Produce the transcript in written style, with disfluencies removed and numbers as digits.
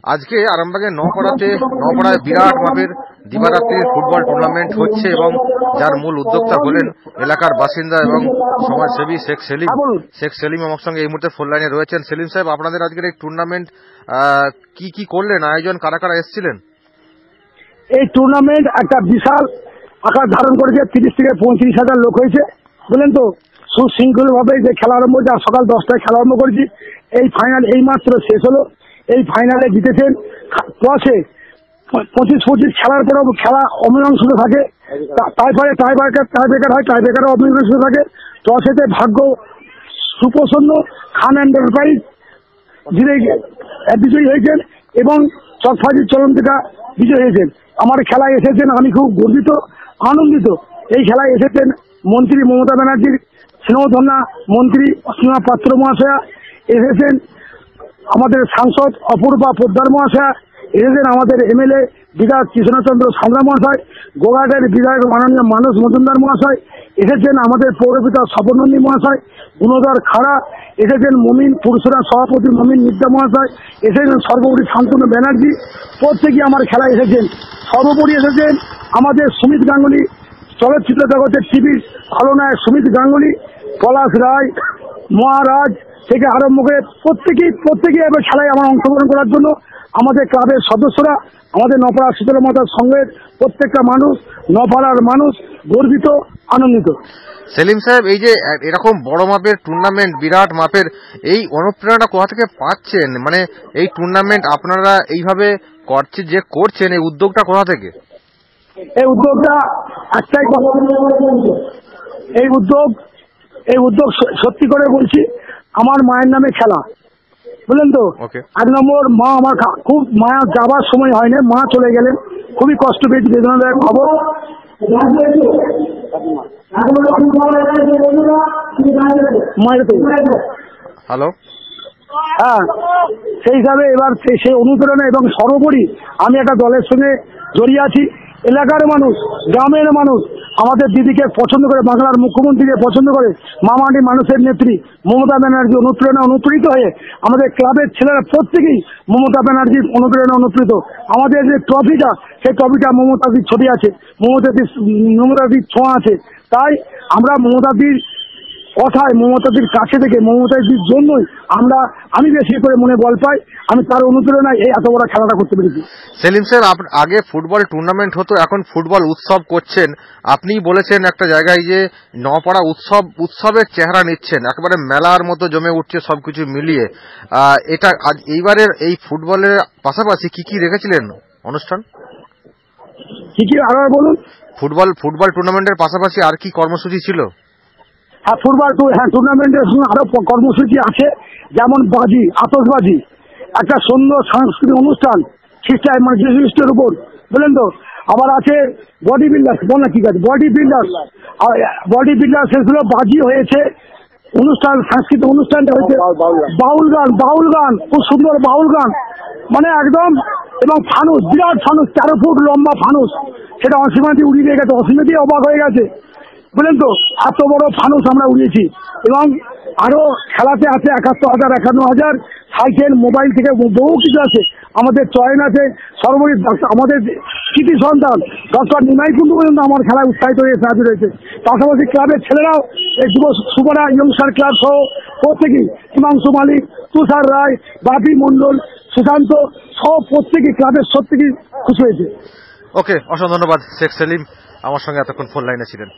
আজকে আরামবাগের নপাড়ায় বিরাট মাপের দিবারাত্রির ফুটবল টুর্নামেন্ট হচ্ছে এবং যার মূল উদ্যোক্তা হলেন এলাকার বাসিন্দা এবং সমাজসেবী শেখ সেলিম আমার সঙ্গে এই মুহূর্তে ফোন লাইনে রয়েছেন। সেলিম সাহেব, আপনাদের আজকের এই টুর্নামেন্ট কি করলেন, আয়োজন কারা কারা এসেছিলেন? এই টুর্নামেন্ট একটা বিশাল আকার ধারণ করেছে, 30 থেকে 35,000 লোক হয়েছে, বুঝলেন তো। সুশৃঙ্খল ভাবে যে খেলা আরম্ভ হয়েছে, সকাল 10টায় খেলা আরম্ভ করেছি। এই ফাইনাল এই মাত্র শেষ হলো। এই ফাইনালে জিতেছেন টসে 25-25 খেলার পরেও খেলা অমীমাংসিত থাকে, তারপরে টাইব্রেকার হয়, টাইব্রেকারও অমীমাংসিত থাকে। টসেতে ভাগ্য সুপ্রসন্ন খান এন্টারপ্রাইজ বিজয়ী হয়েছেন এবং চকফাজির চলন্তিকা বিজয়ী হয়েছেন। আমার খেলায় এসেছেন, আমি খুব গর্বিত আনন্দিত। এই খেলায় এসেছেন মন্ত্রী মমতা ব্যানার্জির স্নেহধন্যা মন্ত্রী অসীমা পাত্র মহাশয়া, এসেছেন আমাদের সাংসদ অপূর্বা পোদ্দার মহাশয়া, এসেছেন আমাদের এমএলএ বিধায়ক কৃষ্ণচন্দ্র সামরা মহাশয়, গোঘাটের বিধায়ক মাননীয় মানস মজুমদার মহাশয়, এসেছেন আমাদের পৌরপিতা স্বপনন্দী মহাশয়, গুণধর খাড়া, এসেছেন মমিন পুরুষরা সভাপতি মমিন মিদ্যা মহাশয়, এসেছেন সর্বোপরি শান্তনু ব্যানার্জি, প্রত্যেকেই আমার খেলায় এসেছেন। সর্বোপরি এসেছেন আমাদের সুমিত গাঙ্গুলি, চলচ্চিত্র জগতের টিভির খলনায়ক সুমিত গাঙ্গুলি, পলাশ রায়, মহারাজ থেকে আরম্ভ করে প্রত্যেকেই এবার খেলায় আমার অংশগ্রহণ করার জন্য আমাদের ক্লাবের সদস্যরা, আমাদের নপাড়া শীতলা মাতার সঙ্গের প্রত্যেকটা মানুষ, নপাড়ার মানুষ গর্বিত আনন্দিত। সেলিম সাহেব, এই যে এরকম বড় মাপের টুর্নামেন্ট, বিরাট মাপের, এই অনুপ্রেরণা কোথা থেকে পাচ্ছেন? মানে এই টুর্নামেন্ট আপনারা এইভাবে করছেন, এই উদ্যোগটা কোথা থেকে? এই উদ্যোগটা একটাই, এই উদ্যোগ সত্যি করে বলছি, আমার মায়ের নামে খেলা, বুঝলেন তো। 1 নম্বর, মা আমার খুব মায়া যাবার সময় হয়নি, মা চলে গেলেন, খুবই কষ্ট পেয়েছি, বেদনাদায়ক খবর। হ্যালো, হ্যাঁ, সেই হিসাবে এবার সেই অনুপ্রেরণা এবং সর্বোপরি আমি একটা দলের সঙ্গে জড়িয়ে আছি। এলাকার মানুষ, গ্রামের মানুষ আমাদের দিদিকে পছন্দ করে, বাংলার মুখ্যমন্ত্রীকে পছন্দ করে, মামাটি মানুষের নেত্রী মমতা ব্যানার্জি অনুপ্রেরিত হয়ে আমাদের ক্লাবের ছেলেরা প্রত্যেকেই মমতা ব্যানার্জির অনুপ্রেরিত। আমাদের যে ট্রফিটা, সেই ট্রফিটা মমতাদির ছবি আছে, মমতাদির ছোঁয়া আছে। তাই আমরা মমতাদির কথায়, মমতাদির কাছে থেকে, মমতাদির জন্যই আমি বেশি করে মনে বল পাই, আমি তার অনুপ্রেরণায় এই এত বড় খেলাটা করতে পেরেছি। সেলিম সাহেব, আগে ফুটবল টুর্নামেন্ট হতো, এখন ফুটবল উৎসব করছেন। আপনি বলেছেন একটা জায়গায় যে নপাড়া উৎসবের চেহারা নিচ্ছেন, একেবারে মেলার মতো জমে উঠছে সবকিছু মিলিয়ে। এটা এইবারের এই ফুটবলের পাশাপাশি কি রেখেছিলেন অনুষ্ঠান? কি আবার বলুন। ফুটবল টুর্নামেন্টের পাশাপাশি আর কি কর্মসূচি ছিল? হ্যাঁ, টুর্নামেন্টের আরো কর্মসূচি আছে, যেমন আতশবাজি, একটা সুন্দর সাংস্কৃতিক অনুষ্ঠান মানে যীশু খ্রিস্টের উপর, বুঝলেন তো। আবার আছে বডি বিল্ডার, সেগুলো বাজি হয়েছে। সাংস্কৃতিক অনুষ্ঠানটা হয়েছে বাউল গান, খুব সুন্দর বাউল গান, মানে একদম। এবং ফানুস, বিরাট ফানুস, 13 ফুট লম্বা ফানুস, সেটা অসীমাদি উড়িয়ে দিয়ে গেছে, অসীমাদি অবাক হয়ে গেছে, বুঝলেন তো। এত বড় ফানুস আমরা উড়িয়েছি। এবং আরো খেলাতে আছে 71,000 সাইকেল, মোবাইল থেকে বহু কিছু আছে, আমাদের চয়ন আছে। সর্বোপরি আমাদের কৃতি সন্তান ডক্টর নিমাই কুন্ডু পর্যন্ত আমার খেলায় উৎসাহিত হয়ে সাহায্য রয়েছে। পাশাপাশি ক্লাবের ছেলেরাও, এই সুপারা ইয়ংস্টার ক্লাব সহ প্রত্যেকেই, হিমাংশু মালিক, তুষার রায়, বাপি মন্ডল, সুশান্ত সহ প্রত্যেকেই ক্লাবের সত্যিই খুশি হয়েছে। ওকে, অসংখ্য ধন্যবাদ শেখ সেলিম, আমার সঙ্গে এতক্ষণ ফোন লাইনে ছিলেন।